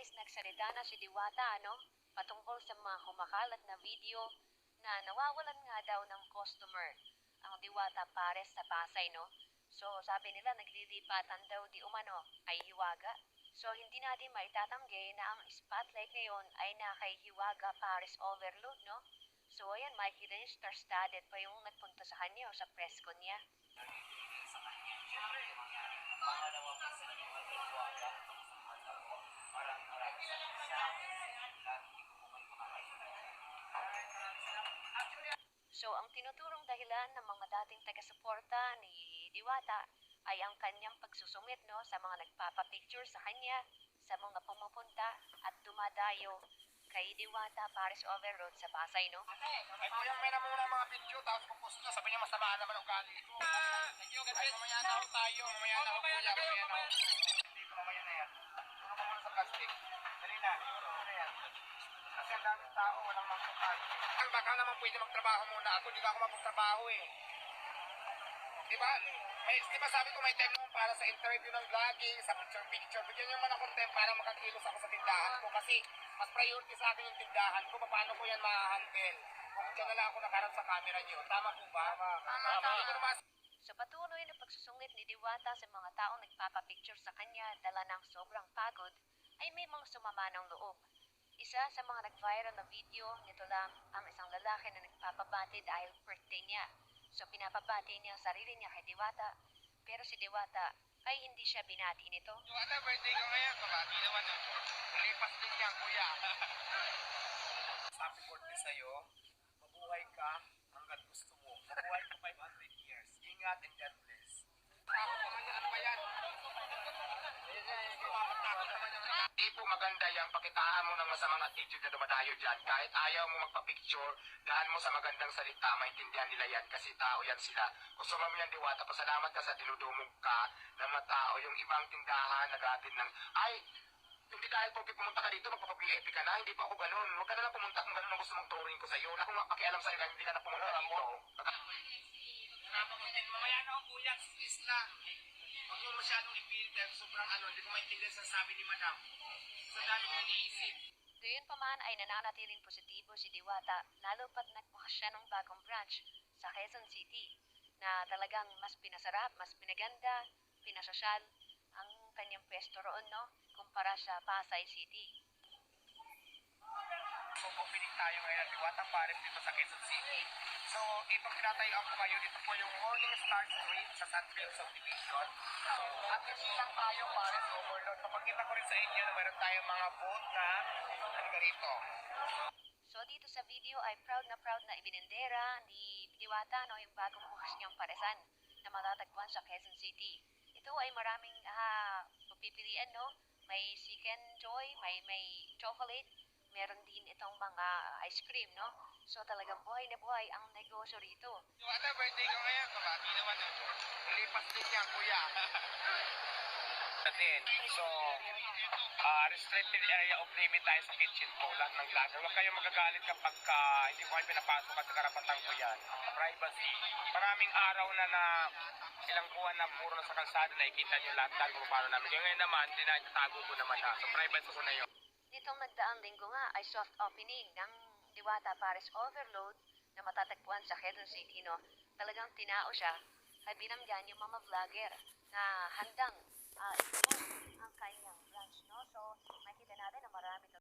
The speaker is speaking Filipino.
is nagsalita na si Diwata, patungkol sa mga kumakalat na video na nawawalan nga daw ng customer ang Diwata Pares sa Pasay, So, sabi nila naglilipatan daw di umano ay Hiwaga. So, hindi natin maitatanggi na ang spotlight ngayon ay na kay Hiwaga Pares Overload, So, ayan, makikita niyo star-studded pa yung nagpunta sa kanya o sa press con niya. So, ang tinuturong dahilan ng mga dating taga-suporta ni Diwata ay ang kanyang pagsusungit sa mga nagpapapicture sa kanya, sa mga pumupunta at dumadayo kay Diwata Pares Overload sa Pasay, Ay kuya, may na muna mga video, tapos pupost nyo, sabi niya masama naman ang ugali ko. Ay mamaya na ako tayo, mamaya na ako kuya, mamaya na ako. Dito mamaya na yan. Ano ko muna sa plastic? Dali na, ano na yan? Kasi ang daming tao, walang magpapay. Ang baka naman pwede magtrabaho muna ako, hindi ka ako magtrabaho eh. Diba? Diba sabi ko may time naman para sa interview ng vlogging, sa picture. Bigyan nyo man ako time para makakilos ako sa tindahan ko kasi mas priority sa akin yung tindahan ko. Paano ko yan ma-handle? Kung dyan na lang ako nakarap sa camera nyo. Tama po ba? Tama. So patuloy na pagsusungit ni Diwata sa mga taong nagpapapicture sa kanya dala ng sobrang pagod ay may mga sumama ng loob. Isa sa mga nag-viral na video nito lang ang isang lalaki na nagpapabati dahil birthday niya. So pinapabati niya ang sarili niya kay Diwata, pero si Diwata ay hindi siya binati nito. Diwata, birthday ko ngayon. Kabati naman yun. Nalipas din yan, kuya. Happy birthday sa'yo. Mabuhay ka hanggat gusto mo. Mabuhay ka 500 years. Ingat and God bless. Ako naman yan. Ano ba yan? Hindi po maganda yung pakitaan mo ng masamang attitude na dumadayo dyan. Kahit ayaw mo magpa-picture, daan mo sa magandang salita, maintindihan nila yan kasi tao yan sila. Gusto mo yan, Diwata, pasalamat ka sa dinudumog ka ng mga tao. Yung ibang tindahan, nag-atin ng, ay, hindi dahil po pumunta ka dito, magpapag-VIP ka na, hindi pa ako ganun. Huwag ka na lang pumunta kung ganun ang gusto mong touring ko sa'yo. Wala akong pakialam sa'yo kahit hindi ka na pumunta dito. Mamaya na ako, kuya, is na. Huwag mo masyadong ipilit dahil sobrang hindi ko maintindihan sa sabi ni madam. Sa dami mo iniisip. Gayon pa man ay nananatiling positibo si Diwata lalo pat nagbukas siya ng bagong branch sa Quezon City na talagang mas pinasarap, mas pinaganda, pinasosyal ang kanyang pwesto roon, kumpara sa Pasay City. So, opening tayo ngayon at Diwata Pares dito sa Quezon City. So, itong tinatayuan ko kayo, dito po yung Morning Star Street sa San Philip Subdivision. So, at hindi lang tayo Pares Overload. Kapagkita ko rin sa inyo na meron tayong mga booth na ganito. So, dito sa video ay proud na ibinendera ni Diwata, yung bagong bukas niyang paresan na matatagpuan sa Quezon City. Ito ay maraming pagpipilian, May chicken joy, may chocolate, meron din itong mga ice cream, So talagang buhay na buhay ang negosyo rito. Diwata, birthday ko ngayon. Kabati naman yun. Lipas din yan, kuya. So, restricted area of limit tayo sa kitchen po. Lahat ng vlogger. Huwag kayong magagalit kapag hindi ko kayo pinapasok at sa karapatan ko yan. Privacy. Maraming araw na ilang buwan na puro na sa kalsada, nakikita nyo lahat kung paano namin. Kaya ngayon naman, tinatago ko naman na. So, privacy ko na yun. Nitong nagdaang linggo nga ay soft opening ng Diwata Pares Overload na matatagpuan sa Quezon City, Talagang tinao siya at binamyan yung mga vlogger na handang i-post ang kanyang